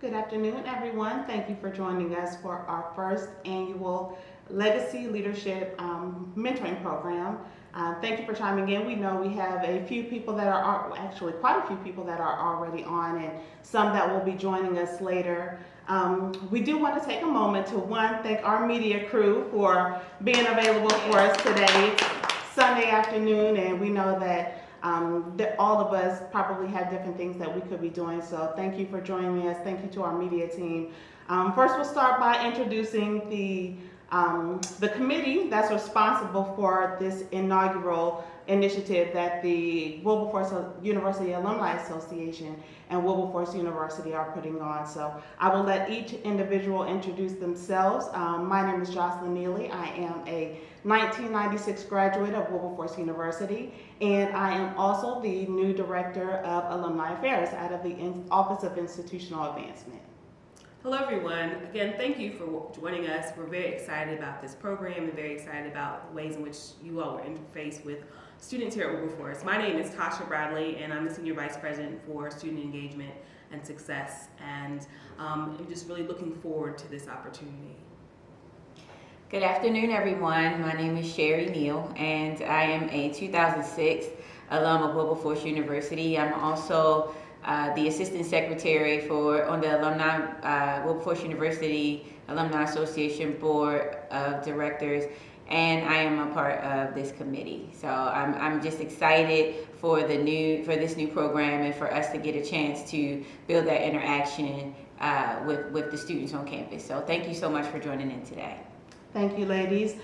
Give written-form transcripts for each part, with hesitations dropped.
Good afternoon, everyone. Thank you for joining us for our first annual Legacy Leadership Mentoring Program. Thank you for chiming in. We know we have a few people that are, actually quite a few people that are already on, and some that will be joining us later. We do want to take a moment to, one, thank our media crew for being available for us today. It's Sunday afternoon, and we know that all of us probably have different things that we could be doing, so thank you for joining us. Thank you to our media team. First, we'll start by introducing the committee that's responsible for this inaugural initiative that the Wilberforce University Alumni Association and Wilberforce University are putting on. So I will let each individual introduce themselves. My name is Jocelyn Neely. I am a 1996 graduate of Wilberforce University, and I am also the new Director of Alumni Affairs out of the Office of Institutional Advancement. Hello everyone. Again, thank you for joining us. We're very excited about this program and very excited about the ways in which you all will interface with students here at Wilberforce. My name is Tasha Bradley, and I'm the Senior Vice President for Student Engagement and Success, and I'm just really looking forward to this opportunity. Good afternoon, everyone. My name is Sherry Neal, and I am a 2006 alum of Wilberforce University. I'm also the Assistant Secretary on the Wilberforce University Alumni Association Board of Directors, and I am a part of this committee. So I'm just excited for this new program and for us to get a chance to build that interaction with the students on campus. So thank you so much for joining in today. Thank you, ladies.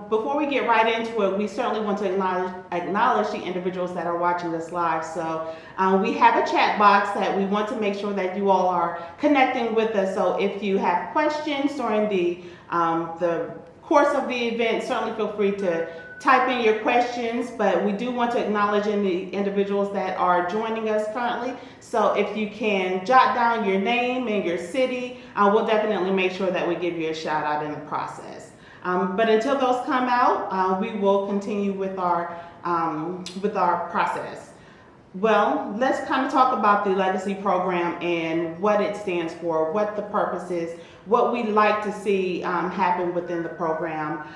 Before we get right into it, we certainly want to acknowledge the individuals that are watching us live. So we have a chat box that we want to make sure that you all are connecting with us. So if you have questions during the course of the event, certainly feel free to type in your questions, but we do want to acknowledge the individuals that are joining us currently. So if you can jot down your name and your city, we'll definitely make sure that we give you a shout out in the process. But until those come out, we will continue with our process. Well, let's kind of talk about the Legacy program and what it stands for, what the purpose is, what we'd like to see happen within the program.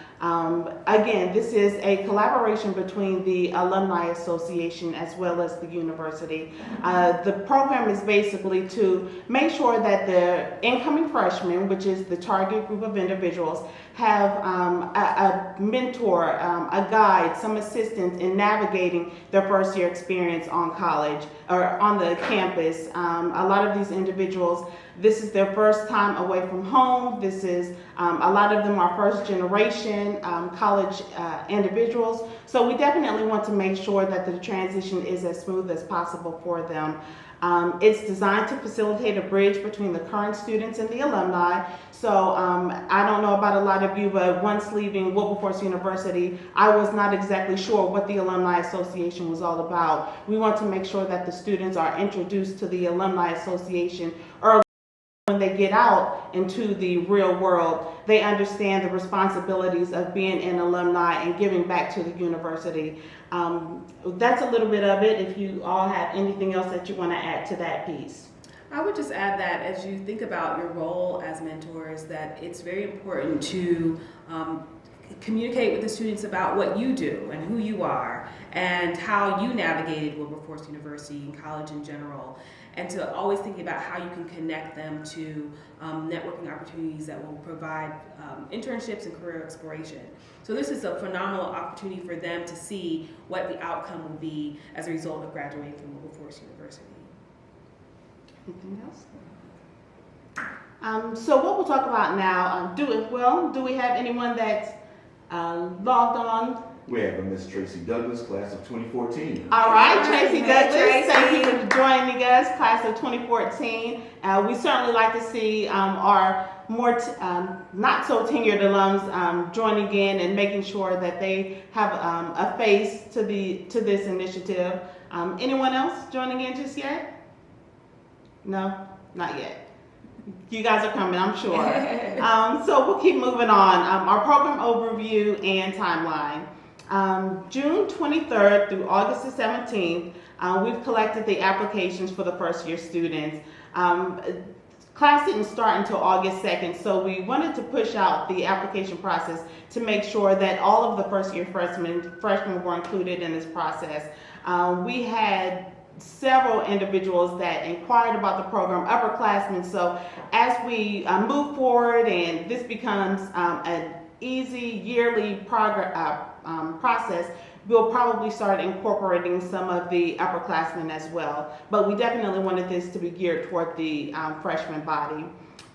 Again, this is a collaboration between the Alumni Association as well as the university. The program is basically to make sure that the incoming freshmen, which is the target group of individuals, have a mentor, a guide, some assistance in navigating their first year experience on college or on the campus. A lot of these individuals, this is their first time away from home. This is, a lot of them are first generation college individuals. So we definitely want to make sure that the transition is as smooth as possible for them. It's designed to facilitate a bridge between the current students and the alumni. So I don't know about a lot of you, but once leaving Wilberforce University, I was not exactly sure what the Alumni Association was all about. We want to make sure that the students are introduced to the Alumni Association early. When they get out into the real world, they understand the responsibilities of being an alumni and giving back to the university. That's a little bit of it. If you all have anything else that you want to add to that piece. I would just add that as you think about your role as mentors, that it's very important to communicate with the students about what you do and who you are and how you navigated Wilberforce University and college in general, and to always think about how you can connect them to networking opportunities that will provide internships and career exploration. So this is a phenomenal opportunity for them to see what the outcome will be as a result of graduating from Wilberforce University. Anything else? So what we'll talk about now, do we have anyone that's logged on? We have a Miss Tracy Douglas, class of 2014. All right, Tracy Douglas, Tracy. thank you for joining us, class of 2014. We certainly like to see our more not so tenured alums joining in and making sure that they have a face to this initiative. Anyone else joining in just yet? No, not yet. You guys are coming, I'm sure. So we'll keep moving on. Our program overview and timeline. June 23rd through August the 17th, we've collected the applications for the first year students. class didn't start until August 2nd, so we wanted to push out the application process to make sure that all of the first-year freshmen were included in this process. We had several individuals that inquired about the program, upperclassmen. So as we move forward and this becomes an easy yearly process, we'll probably start incorporating some of the upperclassmen as well. But we definitely wanted this to be geared toward the freshman body.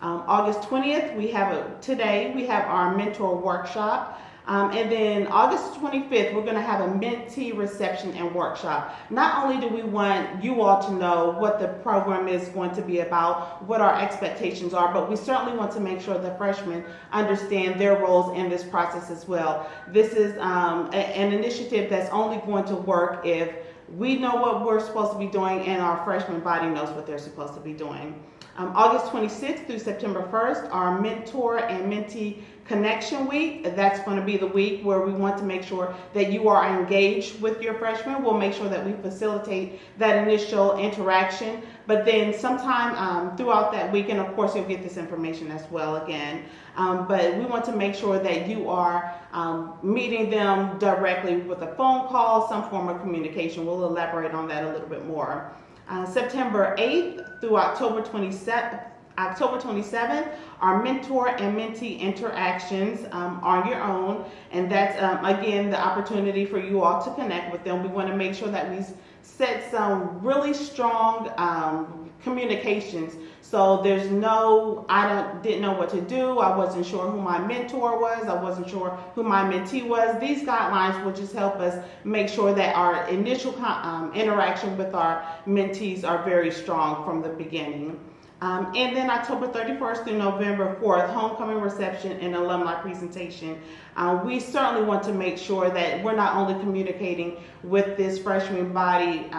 August 20th, today we have our mentor workshop. And then August 25th, we're going to have a mentee reception and workshop. Not only do we want you all to know what the program is going to be about, what our expectations are, but we certainly want to make sure the freshmen understand their roles in this process as well. This is an initiative that's only going to work if we know what we're supposed to be doing and our freshman body knows what they're supposed to be doing. August 26th through September 1st, our Mentor and Mentee Connection Week. That's going to be the week where we want to make sure that you are engaged with your freshmen. We'll make sure that we facilitate that initial interaction. But then sometime throughout that week, and of course you'll get this information as well again, but we want to make sure that you are meeting them directly with a phone call, some form of communication. We'll elaborate on that a little bit more. September 8th through October 27th, our mentor and mentee interactions on your own, and that's again the opportunity for you all to connect with them. We want to make sure that we set some really strong communications. So there's no, didn't know what to do. I wasn't sure who my mentor was. I wasn't sure who my mentee was. These guidelines will just help us make sure that our initial interaction with our mentees are very strong from the beginning. And then October 31st through November 4th, homecoming reception and alumni presentation. We certainly want to make sure that we're not only communicating with this freshman body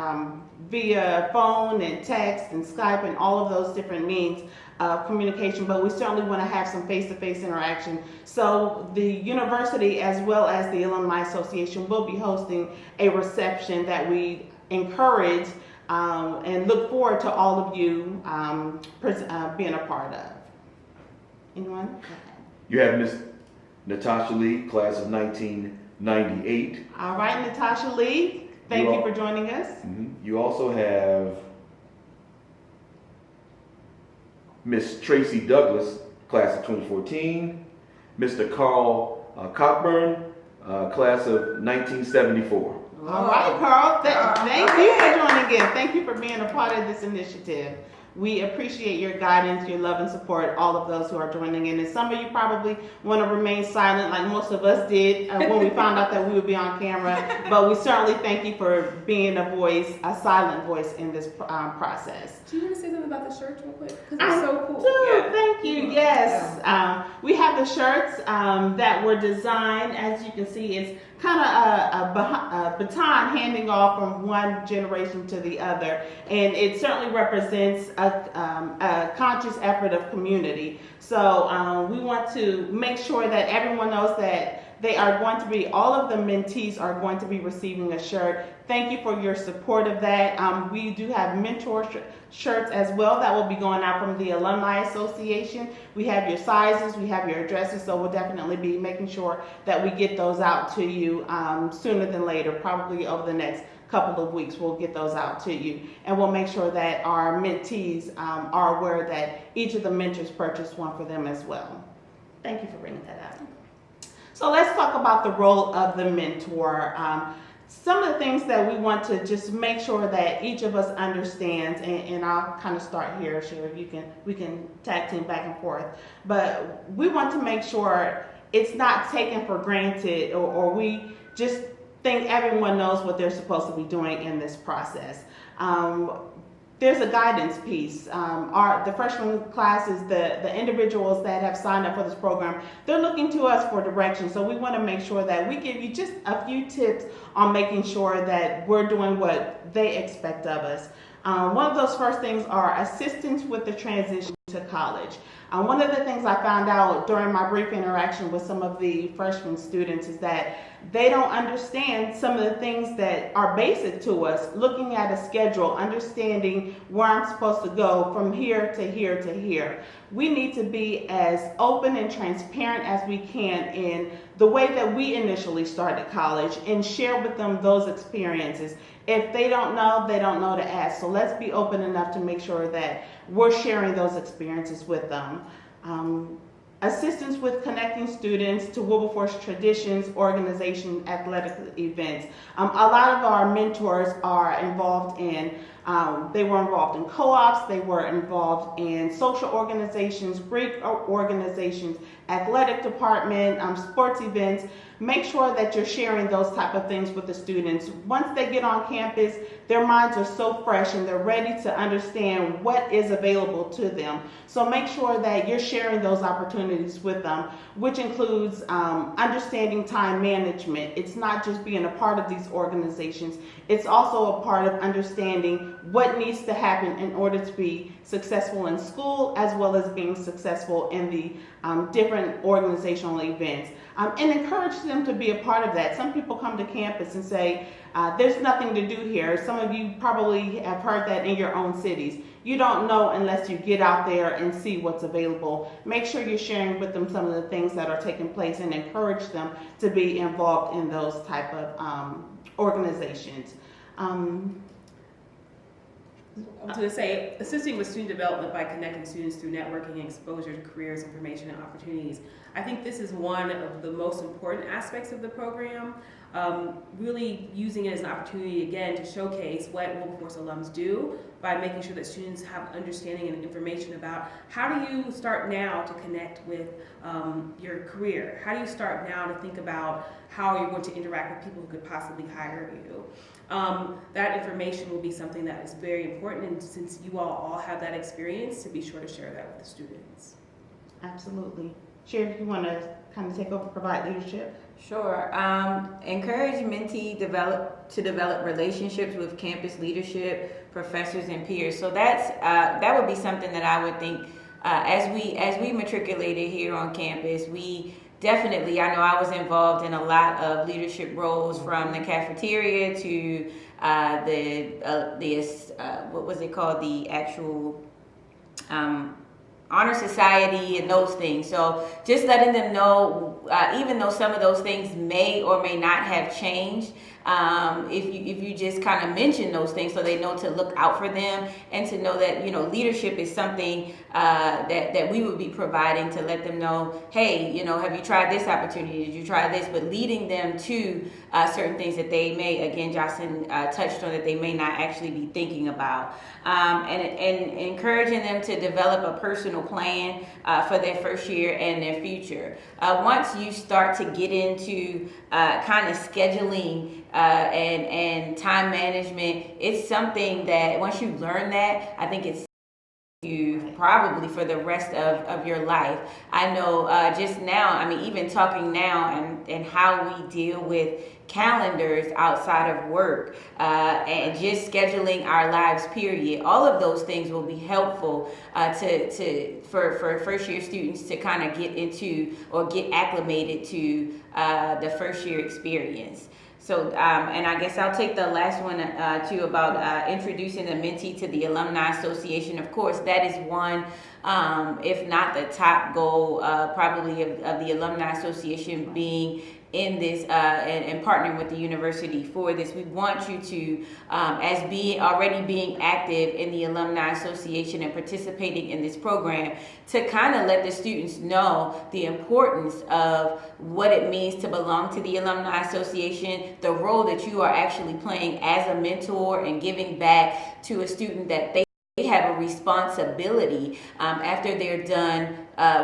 via phone and text and Skype and all of those different means of communication, but we certainly want to have some face-to-face interaction. So the university as well as the Alumni Association will be hosting a reception that we encourage and look forward to all of you being a part of. Anyone? Okay. You have Miss Natasha Lee, class of 1998. All right, Natasha Lee, thank you for joining us. You also have Miss Tracy Douglas, class of 2014. Mr. Carl Cockburn, class of 1974. All right, Carl, thank you for joining in. Thank you for being a part of this initiative. We appreciate your guidance, your love and support, all of those who are joining in. And some of you probably want to remain silent like most of us did when we found out that we would be on camera. But we certainly thank you for being a voice, a silent voice in this process. Do you want to say something about the shirts real quick? Because they're so cool. Yeah. Thank you. Yes. We have the shirts that were designed, as you can see, it's kind of a baton handing off from one generation to the other. And it certainly represents a conscious effort of community. So we want to make sure that everyone knows that all of the mentees are going to be receiving a shirt. Thank you for your support of that. We do have mentor shirts as well that will be going out from the Alumni Association. We have your sizes, we have your addresses, so we'll definitely be making sure that we get those out to you sooner than later, probably over the next couple of weeks. We'll get those out to you, and we'll make sure that our mentees are aware that each of the mentors purchased one for them as well. Thank you for bringing that up. So let's talk about the role of the mentor. Some of the things that we want to just make sure that each of us understands, and I'll kind of start here, Sherry, we can tag team back and forth, but we want to make sure it's not taken for granted or we just think everyone knows what they're supposed to be doing in this process. There's a guidance piece. The freshman classes, the individuals that have signed up for this program, they're looking to us for direction. So we want to make sure that we give you just a few tips on making sure that we're doing what they expect of us. One of those first things are assistance with the transition to into college. One of the things I found out during my brief interaction with some of the freshman students is that they don't understand some of the things that are basic to us, looking at a schedule, understanding where I'm supposed to go from here to here to here. We need to be as open and transparent as we can in the way that we initially started college and share with them those experiences. If they don't know, they don't know to ask. So let's be open enough to make sure that we're sharing those experiences with them. Assistance with connecting students to Wilberforce traditions, organization, athletic events. A lot of our mentors are involved in, they were involved in co-ops, they were involved in social organizations, Greek organizations, athletic department, sports events. Make sure that you're sharing those type of things with the students. Once they get on campus, their minds are so fresh and they're ready to understand what is available to them. So make sure that you're sharing those opportunities with them, which includes understanding time management. It's not just being a part of these organizations, it's also a part of understanding what needs to happen in order to be successful in school as well as being successful in the different organizational events. And encourage them to be a part of that. Some people come to campus and say, there's nothing to do here. Some of you probably have heard that in your own cities. You don't know unless you get out there and see what's available. Make sure you're sharing with them some of the things that are taking place and encourage them to be involved in those type of organizations. I was going to say, assisting with student development by connecting students through networking and exposure to careers, information, and opportunities. I think this is one of the most important aspects of the program. Really using it as an opportunity, again, to showcase what Wilberforce alums do by making sure that students have understanding and information about how do you start now to connect with your career? How do you start now to think about how you're going to interact with people who could possibly hire you? That information will be something that is very important, and since you all have that experience, to be sure to share that with the students. Absolutely. Sherry, if you want to kind of take over, provide leadership. Sure. Encourage mentee to develop relationships with campus leadership, professors, and peers. So that would be something that I would think as we matriculated here on campus, we definitely, I know I was involved in a lot of leadership roles, from the cafeteria to what was it called, the actual honor society and those things. So just letting them know, even though some of those things may or may not have changed, if you just kind of mention those things so they know to look out for them, and to know that, you know, leadership is something that we would be providing, to let them know, hey, you know, have you tried this opportunity? Did you try this? But leading them to certain things that they may, again, Jocelyn touched on, that they may not actually be thinking about, and encouraging them to develop a personal plan for their first year and their future. Once you start to get into kind of scheduling and time management, it's something that once you learn that, I think it's you probably for the rest of your life. I know just now, I mean, even talking now and how we deal with calendars outside of work and just scheduling our lives, period. All of those things will be helpful for first year students to kind of get into or get acclimated to the first year experience. So, and I guess I'll take the last one too, about introducing a mentee to the Alumni Association. Of course, that is one, if not the top goal, probably of the Alumni Association, being in this and partnering with the university for this. We want you to, as already being active in the Alumni Association and participating in this program, to kind of let the students know the importance of what it means to belong to the Alumni Association, the role that you are actually playing as a mentor and giving back to a student, that they have a responsibility after they're done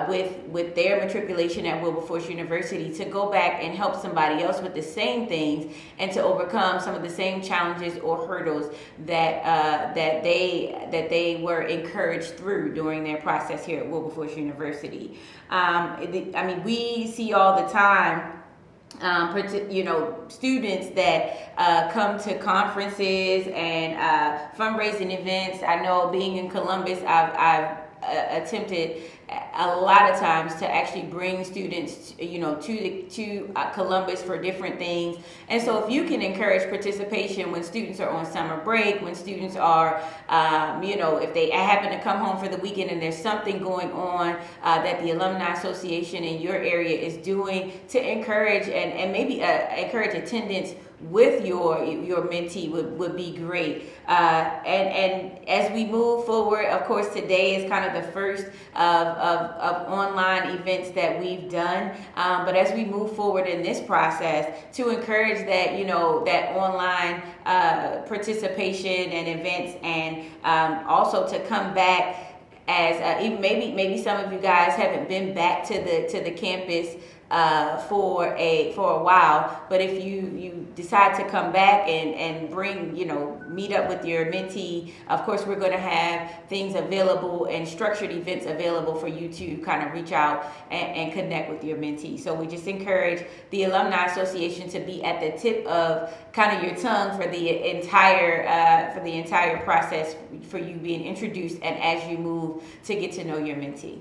with their matriculation at Wilberforce University, to go back and help somebody else with the same things and to overcome some of the same challenges or hurdles that they were encouraged through during their process here at Wilberforce University. I mean, we see all the time, you know, students that come to conferences and fundraising events. I know, being in Columbus, I've attempted a lot of times to actually bring students, to Columbus for different things. And so if you can encourage participation when students are on summer break, when students are, if they happen to come home for the weekend and there's something going on that the Alumni Association in your area is doing to encourage and maybe encourage attendance with your mentee would be great. And as we move forward, of course, today is kind of the first of online events that we've done. But as we move forward in this process, to encourage that, that online participation and events, and also to come back as even maybe some of you guys haven't been back to the campus for a while, but if you decide to come back and bring, meet up with your mentee, of course we're going to have things available and structured events available for you to kind of reach out and connect with your mentee. So we just encourage the Alumni Association to be at the tip of kind of your tongue for the entire process, for you being introduced and as you move to get to know your mentee.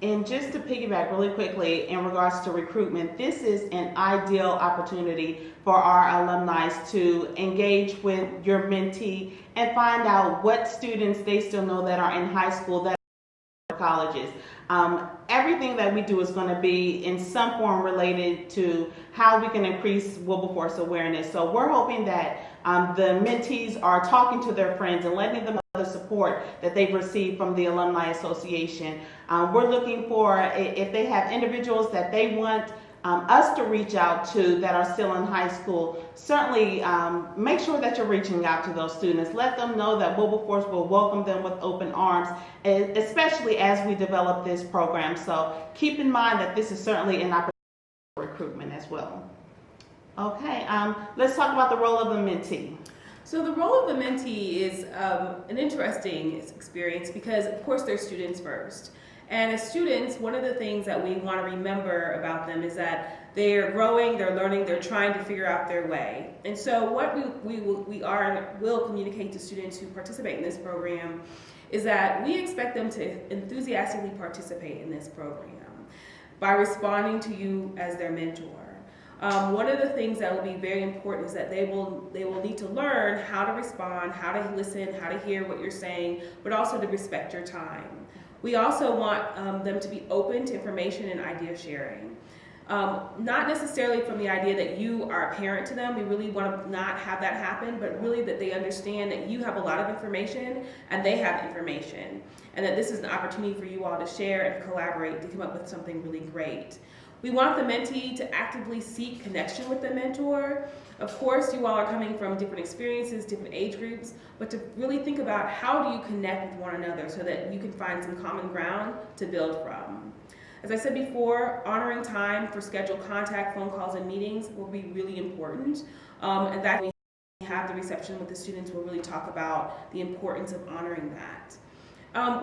And just to piggyback really quickly in regards to recruitment, this is an ideal opportunity for our alumni to engage with your mentee and find out what students they still know that are in high school, that are colleges. Everything that we do is going to be in some form related to how we can increase Wilberforce awareness. So we're hoping that the mentees are talking to their friends and letting them know the support that they've received from the Alumni Association. We're looking for, if they have individuals that they want us to reach out to that are still in high school, certainly make sure that you're reaching out to those students. Let them know that Wilberforce will welcome them with open arms, especially as we develop this program. So keep in mind that this is certainly an opportunity for recruitment as well. Okay, let's talk about the role of the mentee. So the role of the mentee is an interesting experience because, of course, they're students first. And as students, one of the things that we want to remember about them is that they're growing, they're learning, they're trying to figure out their way. And so what we will communicate to students who participate in this program is that we expect them to enthusiastically participate in this program by responding to you as their mentor. One of the things that will be very important is that they will need to learn how to respond, how to listen, how to hear what you're saying, but also to respect your time. We also want them to be open to information and idea sharing. Not necessarily from the idea that you are a parent to them. We really want to not have that happen, but really that they understand that you have a lot of information and they have information, and that this is an opportunity for you all to share and collaborate to come up with something really great. We want the mentee to actively seek connection with the mentor. Of course, you all are coming from different experiences, different age groups, but to really think about how do you connect with one another so that you can find some common ground to build from. As I said before, honoring time for scheduled contact, phone calls, and meetings will be really important. And that when we have the reception with the students, we'll really talk about the importance of honoring that.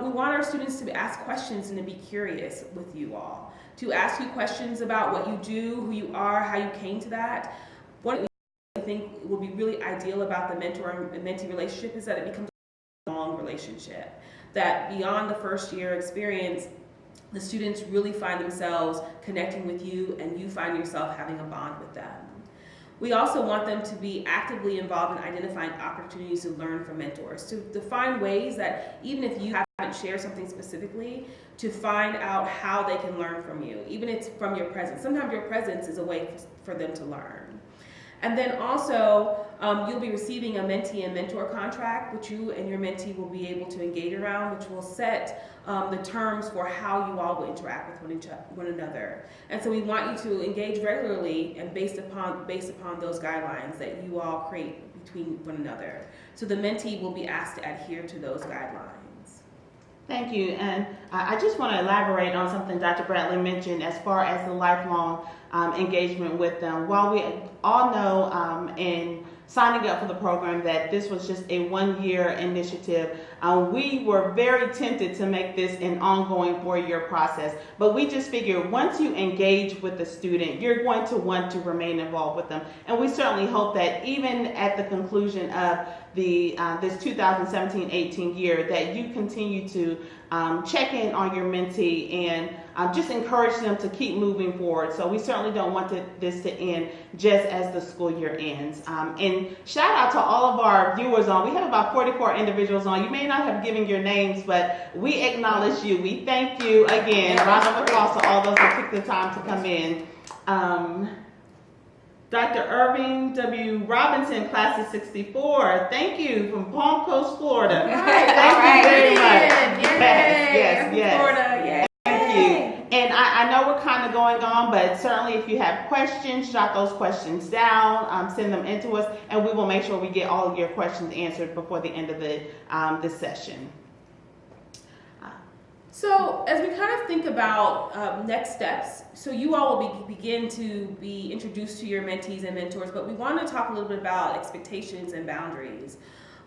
We want our students to ask questions and to be curious with you all, to ask you questions about what you do, who you are, how you came to that. What I think will be really ideal about the mentor and mentee relationship is that it becomes a long relationship, that beyond the first year experience, the students really find themselves connecting with you and you find yourself having a bond with them. We also want them to be actively involved in identifying opportunities to learn from mentors, to find ways that even if you haven't shared something specifically, to find out how they can learn from you, even if it's from your presence. Sometimes your presence is a way for them to learn. And then also, you'll be receiving a mentee and mentor contract, which you and your mentee will be able to engage around, which will set the terms for how you all will interact with one another. And so we want you to engage regularly and based upon those guidelines that you all create between one another. So the mentee will be asked to adhere to those guidelines. Thank you. And I just want to elaborate on something Dr. Bradley mentioned as far as the lifelong engagement with them. While we all know and signing up for the program that this was just a one-year initiative. We were very tempted to make this an ongoing 4-year process, but we just figured once you engage with the student, you're going to want to remain involved with them. And we certainly hope that even at the conclusion of this 2017-18 year, that you continue to check in on your mentee and just encourage them to keep moving forward. So we certainly don't want this to end just as the school year ends. And shout out to all of our viewers on. We have about 44 individuals on. You may not have given your names, but we acknowledge you. We thank you again. Round of applause to all those who took the time to come in. Dr. Irving W. Robinson, class of 64. Thank you from Palm Coast, Florida. Thank you very much. Yes. Florida, yeah. Thank you. And I know we're kind of going on, but certainly if you have questions, jot those questions down, send them in to us, and we will make sure we get all of your questions answered before the end of this session. So as we kind of think about next steps, so you all will begin to be introduced to your mentees and mentors, but we want to talk a little bit about expectations and boundaries.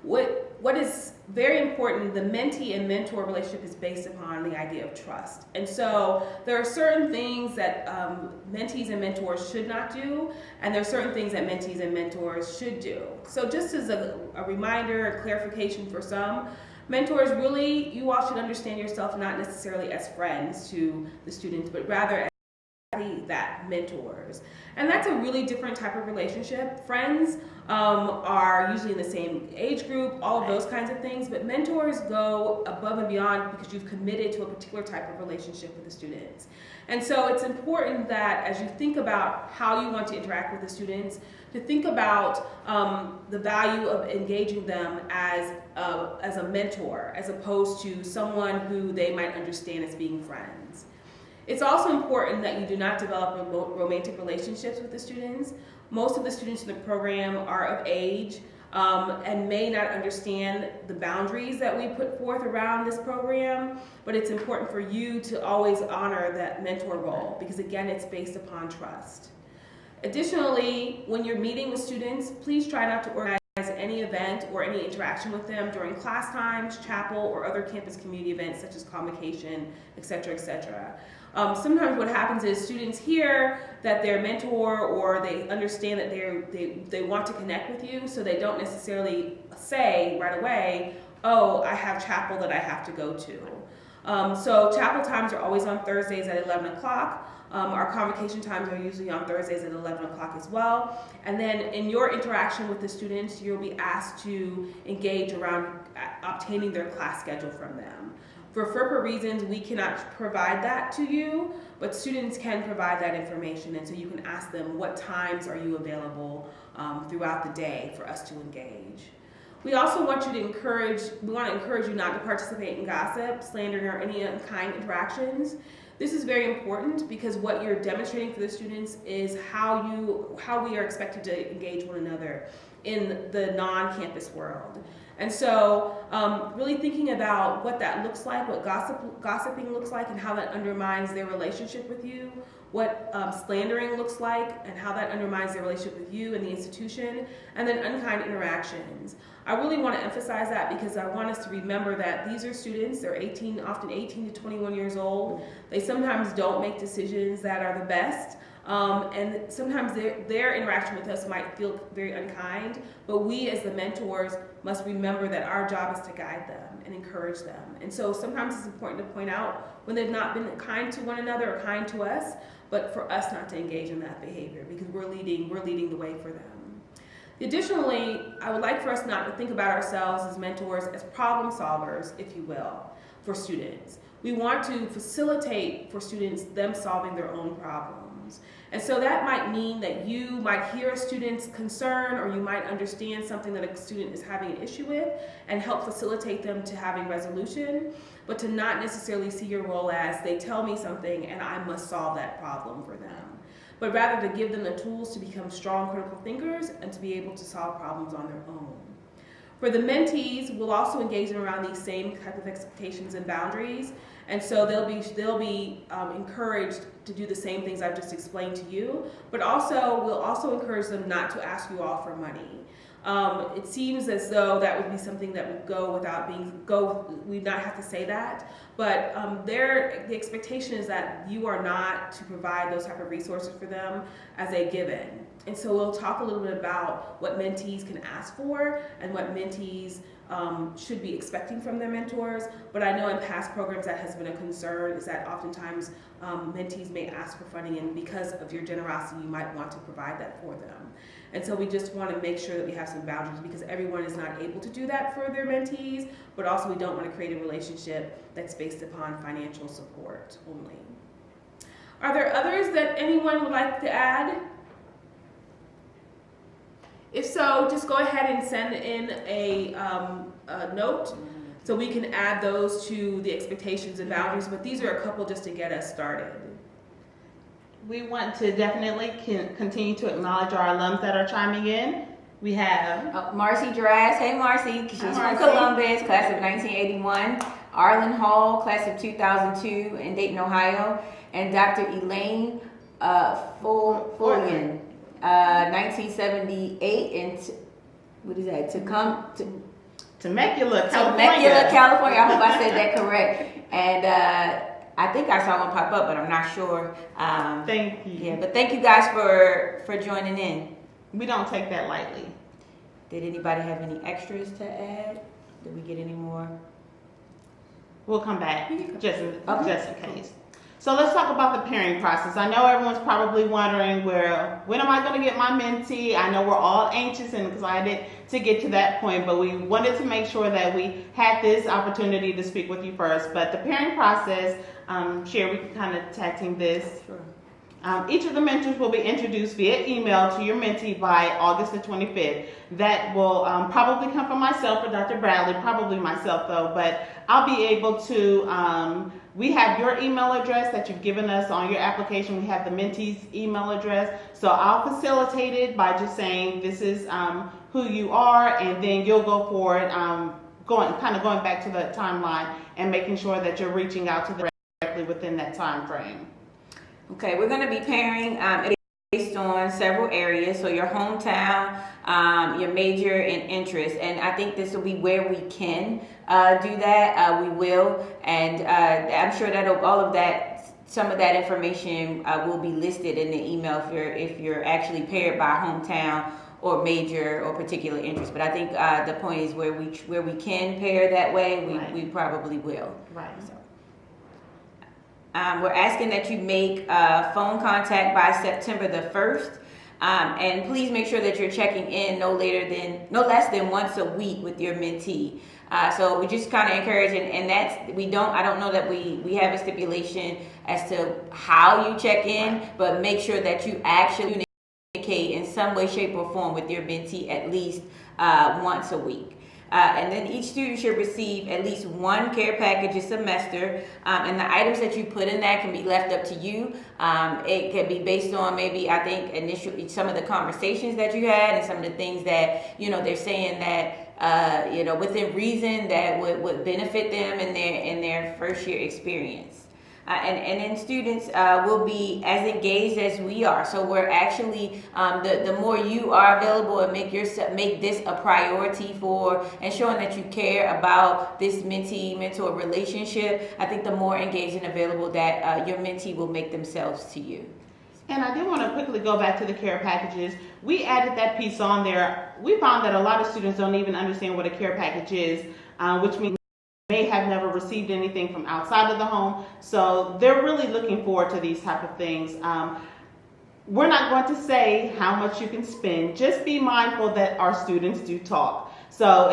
What is very important, the mentee and mentor relationship is based upon the idea of trust. And so there are certain things that mentees and mentors should not do, and there are certain things that mentees and mentors should do. So just as a reminder, a clarification for some, mentors, really, you all should understand yourself not necessarily as friends to the students, but rather as that mentors. And that's a really different type of relationship. Friends are usually in the same age group, all of those kinds of things, but mentors go above and beyond because you've committed to a particular type of relationship with the students. And so it's important that as you think about how you want to interact with the students, to think about the value of engaging them as a mentor, as opposed to someone who they might understand as being friends. It's also important that you do not develop romantic relationships with the students. Most of the students in the program are of age and may not understand the boundaries that we put forth around this program, but it's important for you to always honor that mentor role because, again, it's based upon trust. Additionally, when you're meeting with students, please try not to organize any event or any interaction with them during class times, chapel, or other campus community events such as convocation, etc., etc. Sometimes what happens is students hear that their mentor or they understand that they want to connect with you, so they don't necessarily say right away, oh, I have chapel that I have to go to. So chapel times are always on Thursdays at 11 o'clock. Our convocation times are usually on Thursdays at 11 o'clock as well. And then in your interaction with the students, you'll be asked to engage around obtaining their class schedule from them. For FERPA reasons, we cannot provide that to you, but students can provide that information, and so you can ask them what times are you available throughout the day for us to engage. We also want to encourage you not to participate in gossip, slandering, or any unkind interactions. This is very important because what you're demonstrating for the students is how we are expected to engage one another in the non-campus world. And so really thinking about what that looks like, what gossiping looks like, and how that undermines their relationship with you, what slandering looks like, and how that undermines their relationship with you and the institution, and then unkind interactions. I really want to emphasize that because I want us to remember that these are students, they're often 18 to 21 years old. They sometimes don't make decisions that are the best. And sometimes their interaction with us might feel very unkind, but we as the mentors must remember that our job is to guide them and encourage them. And so sometimes it's important to point out when they've not been kind to one another or kind to us, but for us not to engage in that behavior because we're leading the way for them. Additionally, I would like for us not to think about ourselves as mentors as problem solvers, if you will, for students. We want to facilitate for students them solving their own problems. And so that might mean that you might hear a student's concern or you might understand something that a student is having an issue with and help facilitate them to having resolution, but to not necessarily see your role as they tell me something and I must solve that problem for them, but rather to give them the tools to become strong critical thinkers and to be able to solve problems on their own. For the mentees, we'll also engage them around these same type of expectations and boundaries. And so they'll be encouraged to do the same things I've just explained to you, but we'll also encourage them not to ask you all for money. It seems as though that would be something that would go without we'd not have to say that, but the expectation is that you are not to provide those type of resources for them as a given. And so we'll talk a little bit about what mentees can ask for and what mentees should be expecting from their mentors. But I know in past programs that has been a concern is that oftentimes mentees may ask for funding, and because of your generosity you might want to provide that for them. And so we just want to make sure that we have some boundaries, because everyone is not able to do that for their mentees, but also we don't want to create a relationship that's based upon financial support only. Are there others that anyone would like to add? If so, just go ahead and send in a note so we can add those to the expectations and boundaries, but these are a couple just to get us started. We want to definitely continue to acknowledge our alums that are chiming in. We have Marcy Draz. Hey, Marcy. She's from Marcy. Columbus, class of 1981. Arlen Hall, class of 2002 in Dayton, Ohio. And Dr. Elaine Fullion, 1978 in, Temecula, California. Temecula, California. I hope I said that correct. And I think I saw one pop up, but I'm not sure. Thank you. Yeah, but thank you guys for joining in. We don't take that lightly. Did anybody have any extras to add? Did we get any more? We'll come back just in case. So let's talk about the pairing process. I know everyone's probably wondering, when am I going to get my mentee? I know we're all anxious and excited to get to that point, but we wanted to make sure that we had this opportunity to speak with you first. But the pairing process, Sherry, we can kind of tag team this. Sure. Each of the mentors will be introduced via email to your mentee by August the 25th. That will probably come from myself or Dr. Bradley, probably myself though, but I'll be able to, we have your email address that you've given us on your application. We have the mentee's email address. So I'll facilitate it by just saying this is who you are, and then you'll go forward, going back to the timeline and making sure that you're reaching out to them directly within that time frame. Okay, we're going to be pairing based on several areas. So your hometown, your major, and interest. And I think this will be where we can do that. We will. And I'm sure that all of that, some of that information will be listed in the email if you're actually paired by hometown or major or particular interest. But I think the point is where we can pair that way, we probably will. Right. So. We're asking that you make phone contact by September the 1st. And please make sure that you're checking in no less than once a week with your mentee. So we just kind of encourage, and I don't know that we have a stipulation as to how you check in, but make sure that you actually communicate in some way, shape, or form with your mentee at least once a week. And then each student should receive at least one care package a semester, and the items that you put in that can be left up to you. It can be based on maybe, I think, initially some of the conversations that you had and some of the things that, they're saying that, within reason that would benefit them in their first year experience. And then students will be as engaged as we are. So we're actually, the more you are available and make this a priority for and showing that you care about this mentee-mentor relationship, I think the more engaged and available that your mentee will make themselves to you. And I did want to quickly go back to the care packages. We added that piece on there. We found that a lot of students don't even understand what a care package is, which means may have never received anything from outside of the home, so they're really looking forward to these type of things. We're not going to say how much you can spend. Just be mindful that our students do talk. So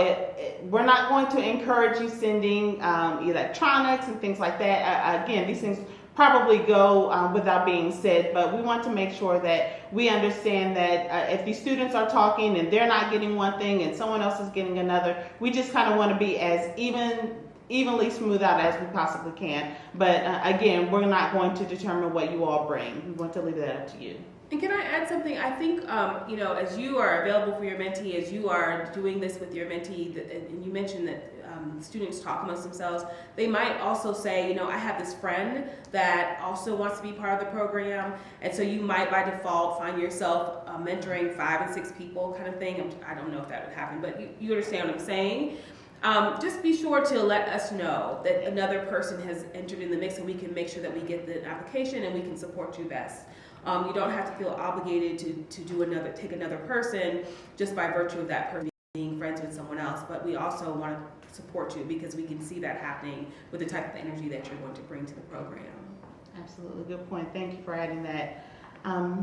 we're not going to encourage you sending electronics and things like that. Again, these things probably go without being said, but we want to make sure that we understand that if these students are talking and they're not getting one thing and someone else is getting another, we just kind of want to be as evenly smooth out as we possibly can. But again, we're not going to determine what you all bring. We want to leave that up to you. And can I add something? I think, as you are available for your mentee, as you are doing this with your mentee, and you mentioned that students talk amongst themselves, they might also say, I have this friend that also wants to be part of the program, and so you might by default find yourself mentoring 5 and 6 people kind of thing. I don't know if that would happen, but you understand what I'm saying. Just be sure to let us know that another person has entered in the mix, and we can make sure that we get the application and we can support you best. You don't have to feel obligated to take another person just by virtue of that person being friends with someone else, but we also want to support you because we can see that happening with the type of energy that you're going to bring to the program. Absolutely, good point. Thank you for adding that.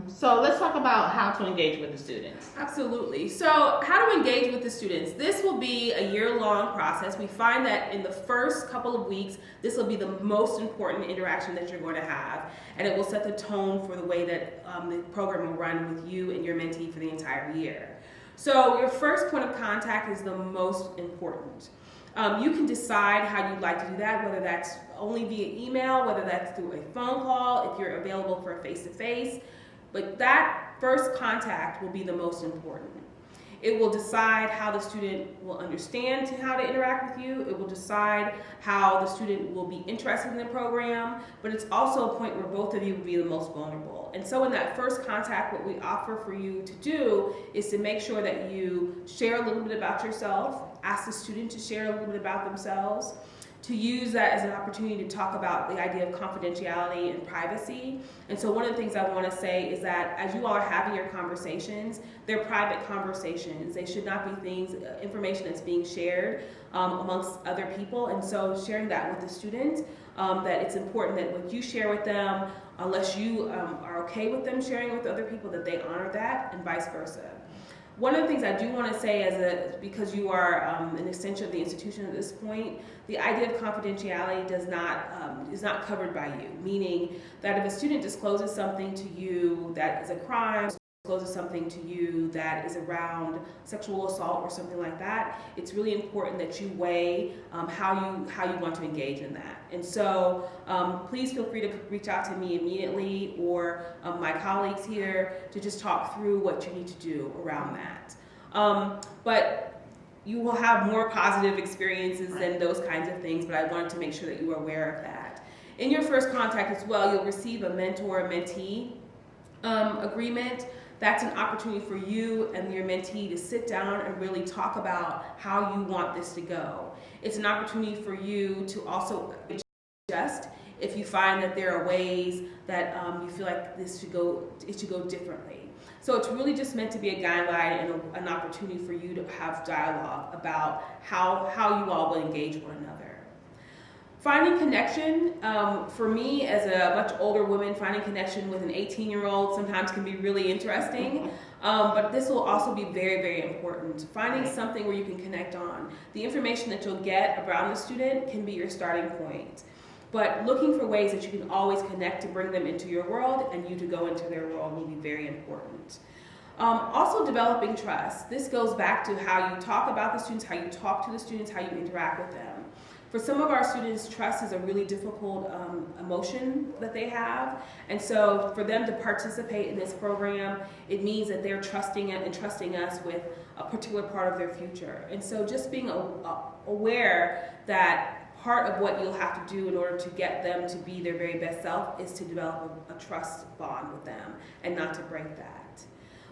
So let's talk about how to engage with the students. Absolutely. So how to engage with the students. This will be a year-long process. We find that in the first couple of weeks, this will be the most important interaction that you're going to have, and it will set the tone for the way that the program will run with you and your mentee for the entire year. So your first point of contact is the most important. You can decide how you'd like to do that, whether that's only via email, whether that's through a phone call, if you're available for a face-to-face, but that first contact will be the most important. It will decide how the student will understand how to interact with you. It will decide how the student will be interested in the program, but it's also a point where both of you will be the most vulnerable. And so in that first contact, what we offer for you to do is to make sure that you share a little bit about yourself, ask the student to share a little bit about themselves, to use that as an opportunity to talk about the idea of confidentiality and privacy. And so one of the things I want to say is that as you all are having your conversations, they're private conversations. They should not be information that's being shared amongst other people. And so sharing that with the student, that it's important that what you share with them, unless you are okay with them sharing with other people, that they honor that, and vice versa. One of the things I do want to say because you are an extension of the institution at this point, the idea of confidentiality is not covered by you, meaning that if a student discloses something to you that is a crime, discloses something to you that is around sexual assault or something like that, it's really important that you weigh how you want to engage in that. And so please feel free to reach out to me immediately or my colleagues here to just talk through what you need to do around that. But you will have more positive experiences than those kinds of things, but I wanted to make sure that you are aware of that. In your first contact as well, you'll receive a mentor-mentee agreement. That's an opportunity for you and your mentee to sit down and really talk about how you want this to go. It's an opportunity for you to also adjust if you find that there are ways that you feel like it should go differently. So it's really just meant to be a guideline and an opportunity for you to have dialogue about how you all will engage one another. Finding connection, for me as a much older woman, finding connection with an 18-year-old sometimes can be really interesting, but this will also be very, very important. Finding something where you can connect on. The information that you'll get around the student can be your starting point, but looking for ways that you can always connect to bring them into your world and you to go into their world will be very important. Also developing trust. This goes back to how you talk about the students, how you talk to the students, how you interact with them. For some of our students, trust is a really difficult emotion that they have, and so for them to participate in this program, it means that they're trusting it and trusting us with a particular part of their future. And so just being aware that part of what you'll have to do in order to get them to be their very best self is to develop a trust bond with them and not to break that.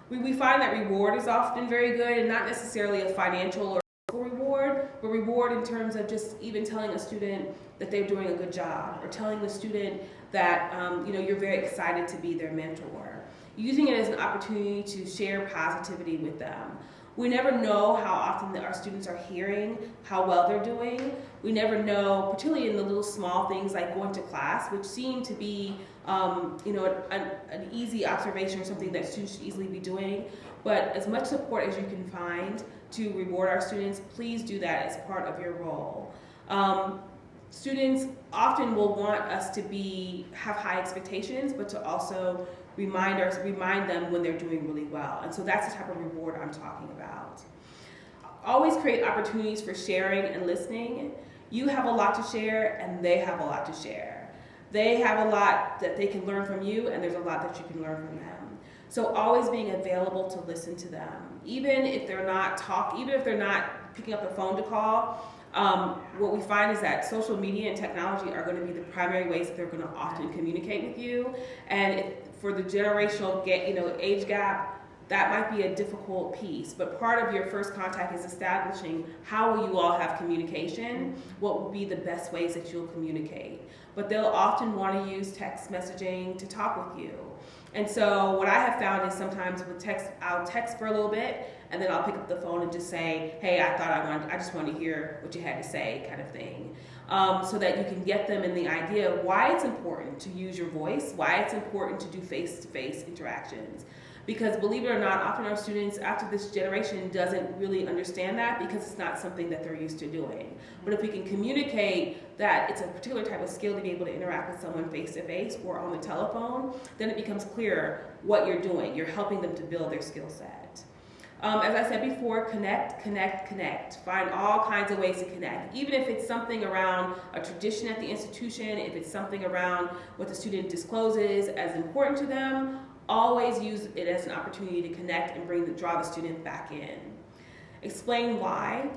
We find that reward is often very good, and not necessarily a financial or reward, but reward in terms of just even telling a student that they're doing a good job, or telling the student that you're very excited to be their mentor. Using it as an opportunity to share positivity with them. We never know how often our students are hearing how well they're doing. We never know, particularly in the little small things like going to class, which seem to be an easy observation or something that students should easily be doing. But as much support as you can find to reward our students, please do that as part of your role. Students often will want us to have high expectations, but to also remind them when they're doing really well. And so that's the type of reward I'm talking about. Always create opportunities for sharing and listening. You have a lot to share, and they have a lot to share. They have a lot that they can learn from you, and there's a lot that you can learn from them. So always being available to listen to them, even if they're not picking up the phone to call. What we find is that social media and technology are going to be the primary ways that they're going to often communicate with you. And for the generational age gap, that might be a difficult piece. But part of your first contact is establishing how will you all have communication, what will be the best ways that you'll communicate. But they'll often want to use text messaging to talk with you. And so what I have found is sometimes with text, I'll text for a little bit, and then I'll pick up the phone and just say, hey, I just wanted to hear what you had to say, kind of thing. So that you can get them in the idea of why it's important to use your voice, why it's important to do face-to-face interactions. Because believe it or not, often our students after this generation doesn't really understand that because it's not something that they're used to doing. But if we can communicate that it's a particular type of skill to be able to interact with someone face-to-face or on the telephone, then it becomes clear what you're doing. You're helping them to build their skill set. As I said before, connect. Find all kinds of ways to connect. Even if it's something around a tradition at the institution, if it's something around what the student discloses as important to them, always use it as an opportunity to connect and draw the student back in. Explain why.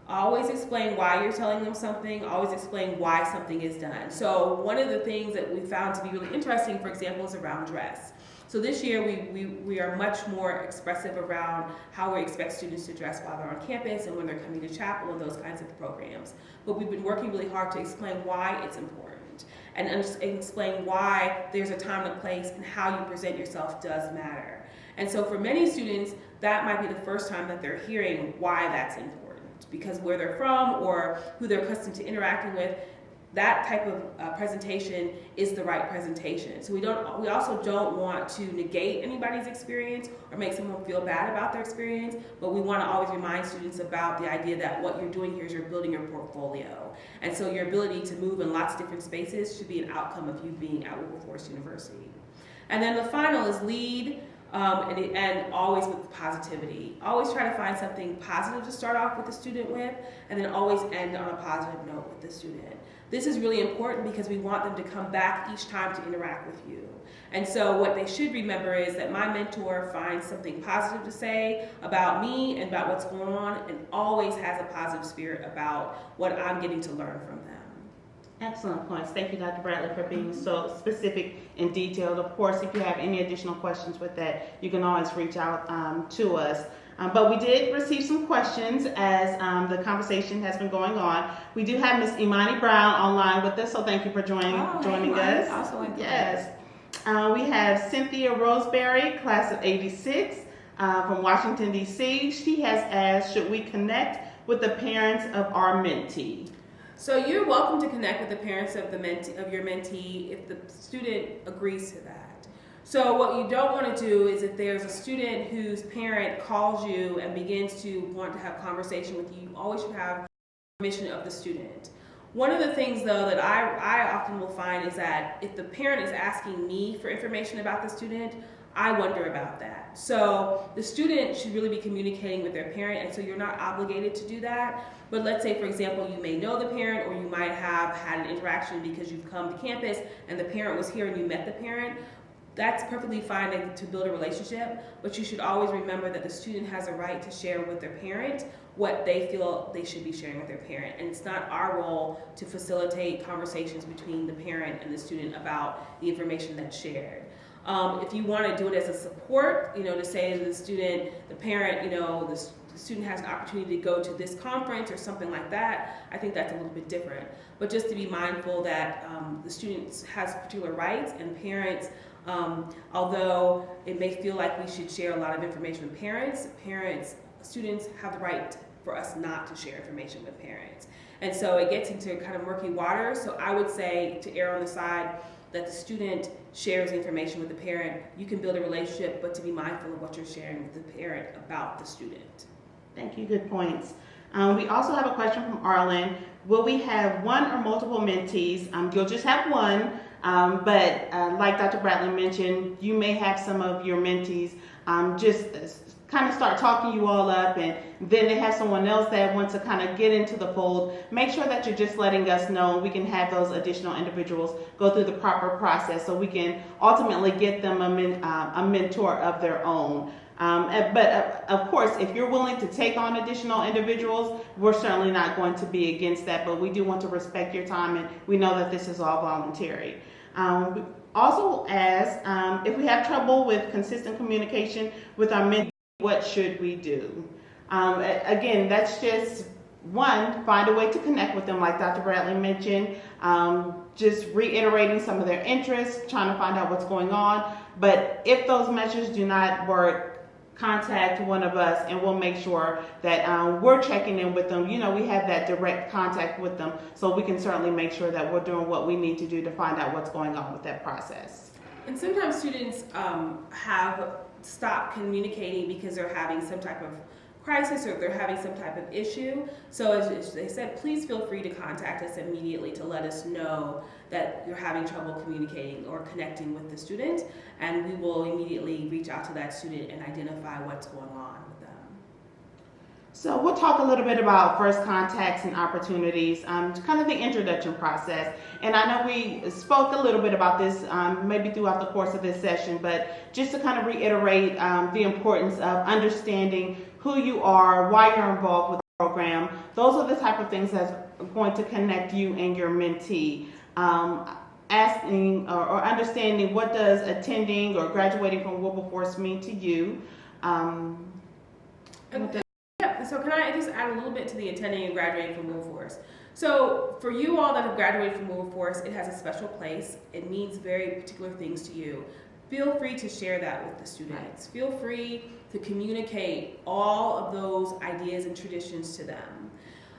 Always explain why you're telling them something. Always explain why something is done. So one of the things that we found to be really interesting, for example, is around dress. So this year we are much more expressive around how we expect students to dress while they're on campus and when they're coming to chapel and those kinds of programs. But we've been working really hard to explain why it's important and explain why there's a time and place and how you present yourself does matter. And so for many students, that might be the first time that they're hearing why that's important, because where they're from or who they're accustomed to interacting with, that type of presentation is the right presentation. So we also don't want to negate anybody's experience or make someone feel bad about their experience, but we want to always remind students about the idea that what you're doing here is you're building your portfolio. And so your ability to move in lots of different spaces should be an outcome of you being at Wilberforce University. And then the final is lead. And always with positivity. Always try to find something positive to start off with the student with, and then always end on a positive note with the student. This is really important because we want them to come back each time to interact with you. And so what they should remember is that my mentor finds something positive to say about me and about what's going on, and always has a positive spirit about what I'm getting to learn from them. Excellent points. Thank you, Dr. Bradley, for being so specific and detailed. Of course, if you have any additional questions with that, you can always reach out to us. But we did receive some questions as the conversation has been going on. We do have Ms. Imani Brown online with us, so thank you for joining us. Also yes. We have Cynthia Roseberry, class of 86, from Washington, D.C. She has asked, should we connect with the parents of our mentee? So you're welcome to connect with the parents of your mentee if the student agrees to that. So what you don't want to do is if there's a student whose parent calls you and begins to want to have conversation with you, you always should have permission of the student. One of the things though that I often will find is that if the parent is asking me for information about the student, I wonder about that. So the student should really be communicating with their parent, and so you're not obligated to do that. But let's say, for example, you may know the parent, or you might have had an interaction because you've come to campus and the parent was here and you met the parent. That's perfectly fine to build a relationship, but you should always remember that the student has a right to share with their parent what they feel they should be sharing with their parent. And it's not our role to facilitate conversations between the parent and the student about the information that's shared. If you want to do it as a support, to say to the student, the parent, the student has an opportunity to go to this conference or something like that, I think that's a little bit different. But just to be mindful that the student has particular rights, and parents, although it may feel like we should share a lot of information with students have the right for us not to share information with parents. And so it gets into kind of murky water. So I would say to err on the side that the student shares information with the parent. You can build a relationship, but to be mindful of what you're sharing with the parent about the student. Thank you, good points. We also have a question from Arlen. Will we have one or multiple mentees? You'll just have one, but like Dr. Bradley mentioned, you may have some of your mentees just kind of start talking you all up, and then they have someone else that wants to kind of get into the fold, make sure that you're just letting us know. We can have those additional individuals go through the proper process so we can ultimately get them a mentor of their own. But of course, if you're willing to take on additional individuals, we're certainly not going to be against that, but we do want to respect your time, and we know that this is all voluntary. Also, if we have trouble with consistent communication with our mentors, what should we do? Again, that's just one, find a way to connect with them, like Dr. Bradley mentioned, just reiterating some of their interests, trying to find out what's going on. But if those measures do not work, contact one of us, and we'll make sure that we're checking in with them. We have that direct contact with them, so we can certainly make sure that we're doing what we need to do to find out what's going on with that process. And sometimes students have stopped communicating because they're having some type of crisis or they're having some type of issue. So as they said, please feel free to contact us immediately to let us know that you're having trouble communicating or connecting with the student, and we will immediately reach out to that student and identify what's going on with them. So we'll talk a little bit about first contacts and opportunities, kind of the introduction process. And I know we spoke a little bit about this maybe throughout the course of this session, but just to kind of reiterate the importance of understanding who you are, why you're involved with the program. Those are the type of things that's going to connect you and your mentee. Asking or understanding what does attending or graduating from Wilberforce mean to you. So can I just add a little bit to the attending and graduating from Wilberforce? So for you all that have graduated from Wilberforce, it has a special place. It means very particular things to you. Feel free to share that with the students. Feel free to communicate all of those ideas and traditions to them.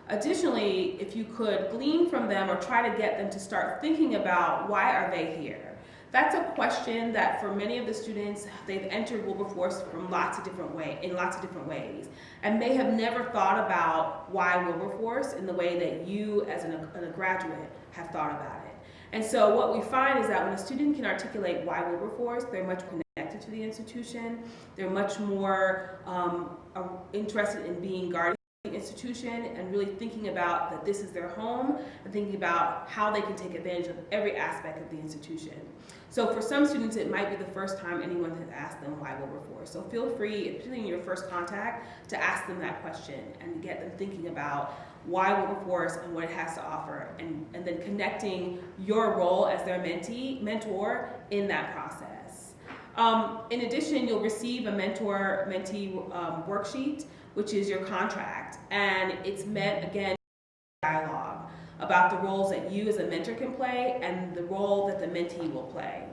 Additionally, if you could glean from them or try to get them to start thinking about why are they here? That's a question that for many of the students, they've entered Wilberforce from in lots of different ways. And they have never thought about why Wilberforce in the way that you as a graduate have thought about it. And so what we find is that when a student can articulate why Wilberforce, they're much connected to the institution. They're much more interested in being guardians of the institution and really thinking about that this is their home and thinking about how they can take advantage of every aspect of the institution. So for some students, it might be the first time anyone has asked them why Wilberforce. So feel free, particularly in your first contact, to ask them that question and to get them thinking about why Wilberforce and what it has to offer, and then connecting your role as their mentor in that process. In addition, you'll receive a mentor-mentee worksheet, which is your contract, and it's meant, again, dialogue about the roles that you as a mentor can play and the role that the mentee will play.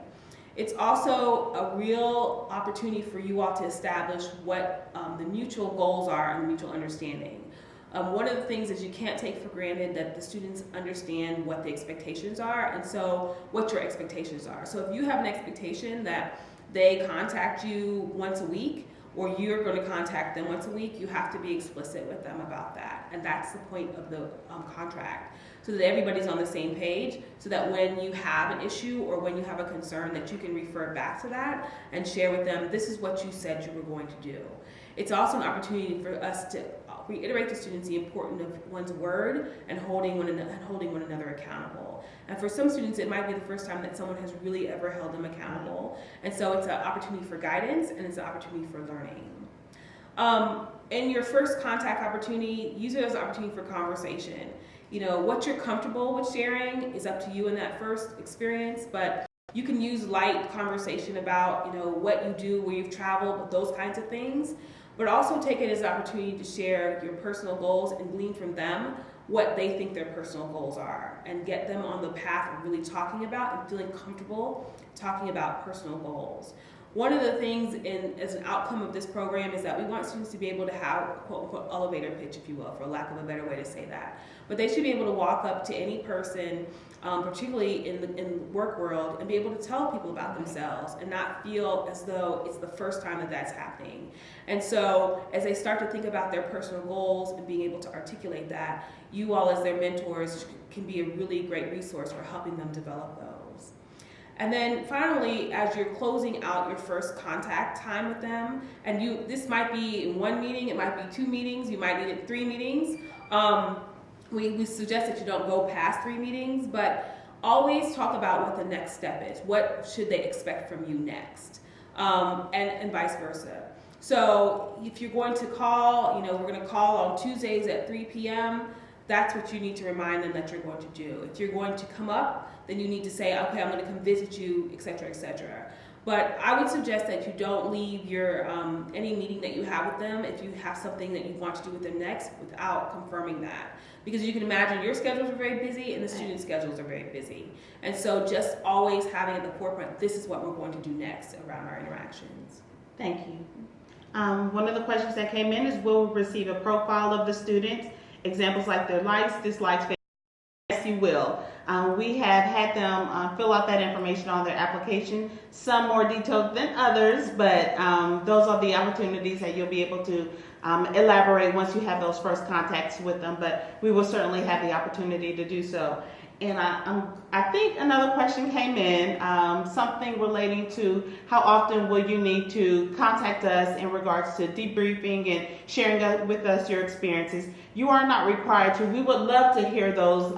It's also a real opportunity for you all to establish what the mutual goals are and the mutual understanding. One of the things is you can't take for granted that the students understand what the expectations are, and so what your expectations are. So if you have an expectation that they contact you once a week, or you're going to contact them once a week, you have to be explicit with them about that. And that's the point of the contract, so that everybody's on the same page, so that when you have an issue or when you have a concern, that you can refer back to that and share with them, this is what you said you were going to do. It's also an opportunity for us to reiterate to students the importance of one's word and holding one another accountable. And for some students, it might be the first time that someone has really ever held them accountable. And so it's an opportunity for guidance and it's an opportunity for learning. In your first contact opportunity, use it as an opportunity for conversation. What you're comfortable with sharing is up to you in that first experience, but you can use light conversation about, what you do, where you've traveled, those kinds of things. But also take it as an opportunity to share your personal goals and glean from them what they think their personal goals are, and get them on the path of really talking about and feeling comfortable talking about personal goals. One of the things as an outcome of this program is that we want students to be able to have a quote-unquote elevator pitch, if you will, for lack of a better way to say that. But they should be able to walk up to any person, particularly in the work world, and be able to tell people about themselves and not feel as though it's the first time that that's happening. And so as they start to think about their personal goals and being able to articulate that, you all as their mentors can be a really great resource for helping them develop those. And then finally, as you're closing out your first contact time with them, and this might be in one meeting, it might be 2 meetings, you might need it 3 meetings. We suggest that you don't go past 3 meetings, but always talk about what the next step is. What should they expect from you next? And vice versa. So if you're going to call, we're going to call on Tuesdays at 3 p.m., that's what you need to remind them that you're going to do. If you're going to come up, then you need to say, okay, I'm going to come visit you, et cetera, et cetera. But I would suggest that you don't leave your any meeting that you have with them if you have something that you want to do with them next without confirming that. Because you can imagine your schedules are very busy and the students' schedules are very busy. And so just always having at the forefront, this is what we're going to do next around our interactions. Thank you. One of the questions that came in is, will we receive a profile of the students? Examples like their likes, dislikes, yes, you will. We have had them fill out that information on their application, some more detailed than others, but those are the opportunities that you'll be able to elaborate once you have those first contacts with them, but we will certainly have the opportunity to do so. And I think another question came in, something relating to how often will you need to contact us in regards to debriefing and sharing with us your experiences. You are not required to. We would love to hear those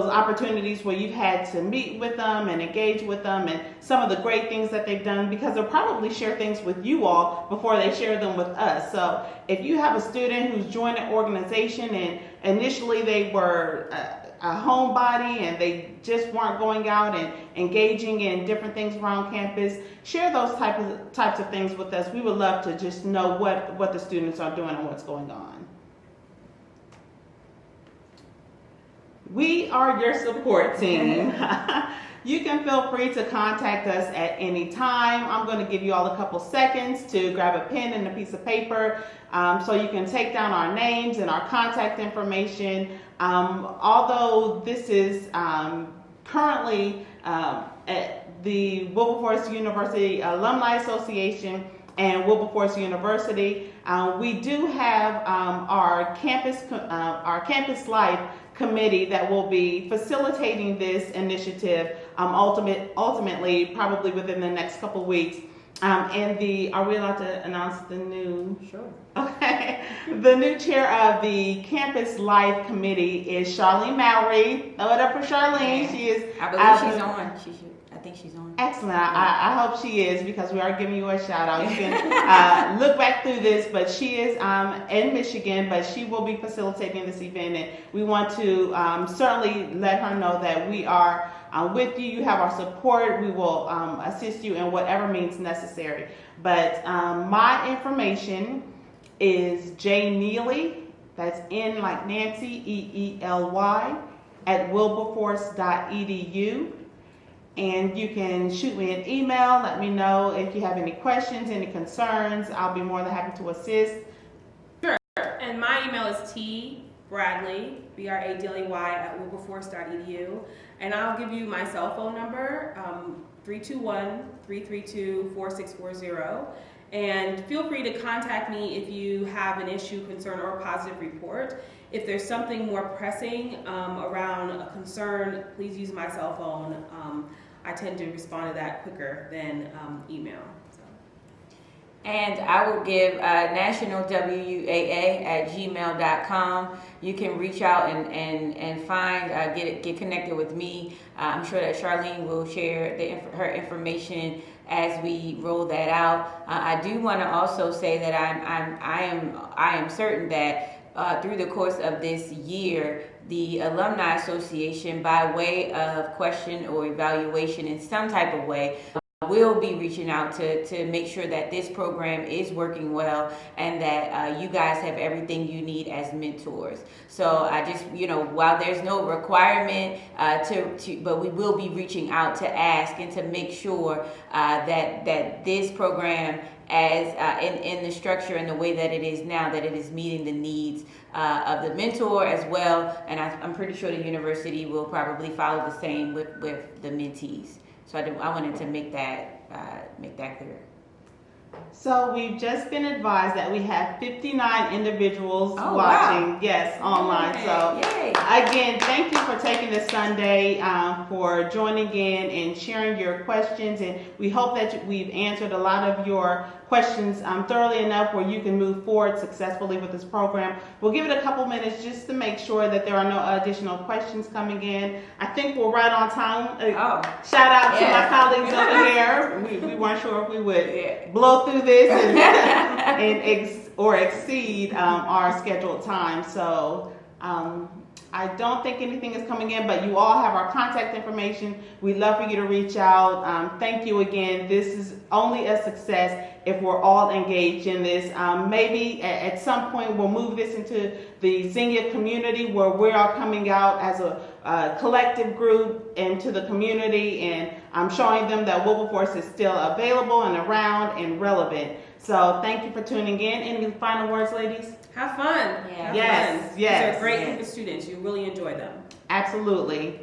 opportunities where you've had to meet with them and engage with them and some of the great things that they've done, because they'll probably share things with you all before they share them with us. So if you have a student who's joined an organization and initially they were a homebody and they just weren't going out and engaging in different things around campus, share those types of things with us. We would love to just know what the students are doing and what's going on. We are your support team. You can feel free to contact us at any time. I'm going to give you all a couple seconds to grab a pen and a piece of paper so you can take down our names and our contact information. Although this is currently at the Wilberforce University Alumni Association and Wilberforce University, we do have our campus life committee that will be facilitating this initiative ultimately probably within the next couple weeks. And are we allowed to announce the new? Sure. Okay. The new chair of the Campus Life Committee is Charlene Mowry. Throw it up for Charlene. Yeah. She is. I believe she's on. I think she's on. Excellent. I hope she is, because we are giving you a shout out. You can look back through this, but she is in Michigan, but she will be facilitating this event, and we want to certainly let her know that we are with you. You have our support. We will assist you in whatever means necessary. But my information is jneely, that's N like Nancy, EELY, at wilberforce.edu. And you can shoot me an email, let me know if you have any questions, any concerns. I'll be more than happy to assist. Sure. And my email is tbradley, BRADLEY, at wilberforce.edu. And I'll give you my cell phone number, 321-332-4640. And feel free to contact me if you have an issue, concern, or positive report. If there's something more pressing around a concern, please use my cell phone. I tend to respond to that quicker than email. So. And I will give nationalwaa@gmail.com. You can reach out and find, get connected with me. I'm sure that Charlene will share her information as we roll that out. I do want to also say that I am certain that through the course of this year, the Alumni Association, by way of question or evaluation in some type of way, will be reaching out to make sure that this program is working well and that you guys have everything you need as mentors. So I just, while there's no requirement but we will be reaching out to ask and to make sure that this program, as in the structure and the way that it is now, that it is meeting the needs of the mentor as well. And I'm pretty sure the university will probably follow the same with the mentees. So I wanted to make that clear. So we've just been advised that we have 59 individuals Oh, watching, wow. yes, online. So Yay. again, thank you for taking this Sunday, for joining in and sharing your questions. And we hope that we've answered a lot of your questions thoroughly enough where you can move forward successfully with this program. We'll give it a couple minutes just to make sure that there are no additional questions coming in. I think we're right on time. Oh, Shout out to my Yes. colleagues over here. We weren't sure if we would yeah. blow through this or exceed our scheduled time. So I don't think anything is coming in, but you all have our contact information. We'd love for you to reach out. Thank you again. This is only a success if we're all engaged in this. Maybe at some point we'll move this into the Xenia community where we are coming out as a collective group into the community, and I'm showing them that Wilberforce is still available and around and relevant. So thank you for tuning in. Any final words, ladies? Have fun. Yeah. Have Yes, fun. yes, These are a great yes. group of students. You really enjoy them. Absolutely.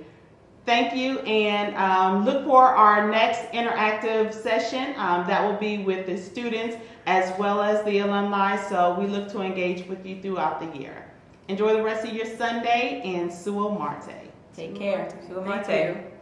Thank you, and look for our next interactive session. That will be with the students as well as the alumni, so we look to engage with you throughout the year. Enjoy the rest of your Sunday, and Suo Marte. Take care. Thank you.